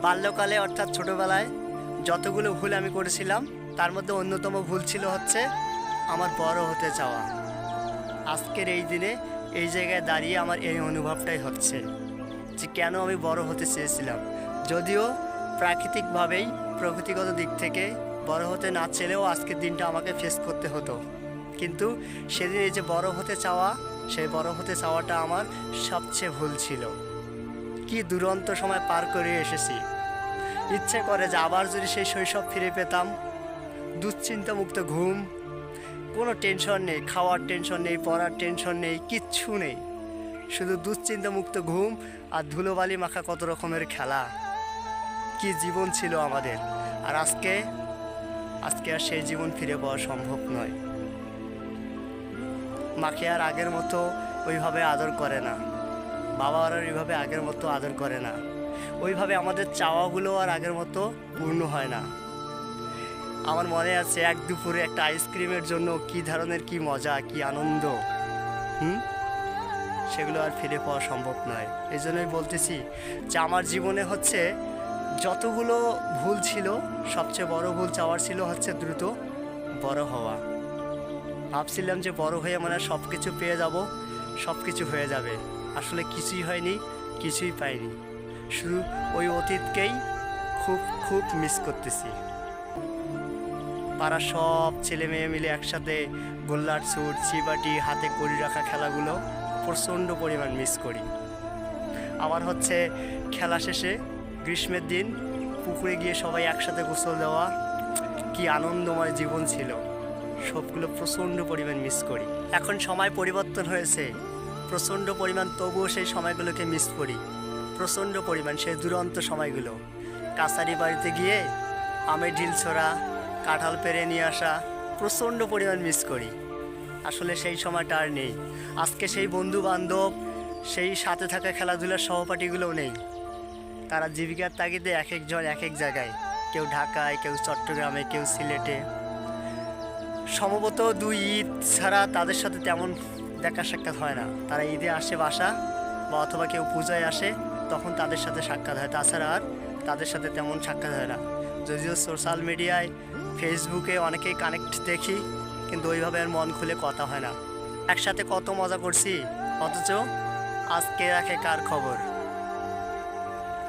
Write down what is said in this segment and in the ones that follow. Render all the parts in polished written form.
বাল্যকালে অর্থাৎ ছোটোবেলায় যতগুলো ভুল আমি করেছিলাম তার মধ্যে অন্যতম ভুল ছিল হচ্ছে আমার বড় হতে চাওয়া। আজকের এই দিনে এই জায়গায় দাঁড়িয়ে আমার এই অনুভবটাই হচ্ছে যে কেন আমি বড় হতে চেয়েছিলাম। যদিও প্রাকৃতিকভাবেই প্রকৃতিগত দিক থেকে বড় হতে না চেলেও আজকের দিনটা আমাকে ফেস করতে হতো, কিন্তু সেদিন এই যে বড় হতে চাওয়া, সেই বড় হতে চাওয়াটা আমার সবচেয়ে ভুল ছিল। কি দুরন্ত সময় পার করে এসেছি। ইচ্ছে করে যে আবার যদি সেই শৈশব ফিরে পেতাম। দুশ্চিন্তামুক্ত ঘুম, কোনো টেনশন নেই, খাওয়ার টেনশন নেই, পড়ার টেনশন নেই, কিচ্ছু নেই, শুধু দুশ্চিন্তামুক্ত ঘুম আর ধুলোবালি মাখা কত রকমের খেলা। কি জীবন ছিল আমাদের। আর আজকে আর সেই জীবন ফিরে পাওয়া সম্ভব নয়। মাকে আর আগের মতো ওইভাবে আদর করে না, বাবা আর ওইভাবে আগের মতো আদর করে না, ওইভাবে আমাদের চাওয়াগুলো আর আগের মতো পূর্ণ হয় না। আমার মনে আছে এক দুপুরে একটা আইসক্রিমের জন্য কি ধরনের কি মজা, কি আনন্দ, সেগুলো আর ফিরে পাওয়া সম্ভব নয়। এই জন্যই বলতেছি যে আমার জীবনে হচ্ছে যতগুলো ভুল ছিল, সবচেয়ে বড় ভুল চাওয়ার ছিল হচ্ছে দ্রুত বড় হওয়া। ভাবছিলাম যে বড় হয়ে মানে সব কিছু পেয়ে যাব, সব কিছু হয়ে যাবে। আসলে কিছুই হয়নি, কিছুই পাইনি। শুধু ওই অতীতকেই খুব খুব মিস করতেছি। পাড়ার সব ছেলে মেয়ে মিলে একসাথে গোল্লার ছুট, চিবাটি, হাতে কড়ি রাখা খেলাগুলো প্রচণ্ড পরিমাণ মিস করি। আবার হচ্ছে খেলা শেষে গ্রীষ্মের দিন পুকুরে গিয়ে সবাই একসাথে গোসল দেওয়া, কি আনন্দময় জীবন ছিল, সবগুলো প্রচণ্ড পরিমাণ মিস করি। এখন সময় পরিবর্তন হয়েছে প্রচণ্ড পরিমাণ, তবুও সেই সময়গুলোকে মিস করি প্রচণ্ড পরিমাণ। সেই দুরন্ত সময়গুলো, কাছারি বাড়িতে গিয়ে আমের ঢিল ছোড়া, কাঁঠাল পেরে নিয়ে আসা, প্রচণ্ড পরিমাণ মিস করি। আসলে সেই সময়টা আর নেই। আজকে সেই বন্ধু বান্ধব, সেই সাথে থাকা খেলাধুলার সহপাঠীগুলোও নেই। তারা জীবিকার তাগিদে এক একজন এক এক জায়গায়, কেউ ঢাকায়, কেউ চট্টগ্রামে, কেউ সিলেটে। সম্ভবত 2 ঈদ ছাড়া তাদের সাথে তেমন দেখা সাক্ষাৎ হয় না। তারা ঈদে আসে বাসা, বা অথবা কেউ পূজায় আসে, তখন তাদের সাথে সাক্ষাৎ হয়। তাছাড়া আর তাদের সাথে তেমন সাক্ষাৎ হয় না। যদিও সোশ্যাল মিডিয়ায়, ফেসবুকে অনেকেই কানেক্ট দেখি, কিন্তু ওইভাবে আর মন খুলে কথা হয় না। একসাথে কত মজা করছি, অথচ আজকে রাখে কার খবর?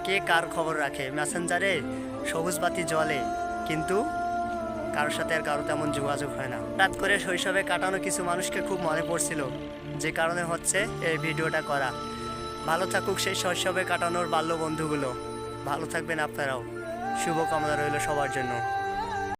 কে কার খবর রাখে? মেসেঞ্জারে সবুজ বাতি জ্বলে, কিন্তু কারোর সাথে আর কারো তেমন যোগাযোগ হয় না। হঠাৎ করে শৈশবে কাটানো কিছু মানুষকে খুব মনে পড়ছিল, যে কারণে হচ্ছে এই ভিডিওটা করা। ভালো থাকুক সেই শৈশবে কাটানোর বাল্য বন্ধুগুলো, ভালো থাকবেন আপনারাও। শুভকামনা রইল সবার জন্য।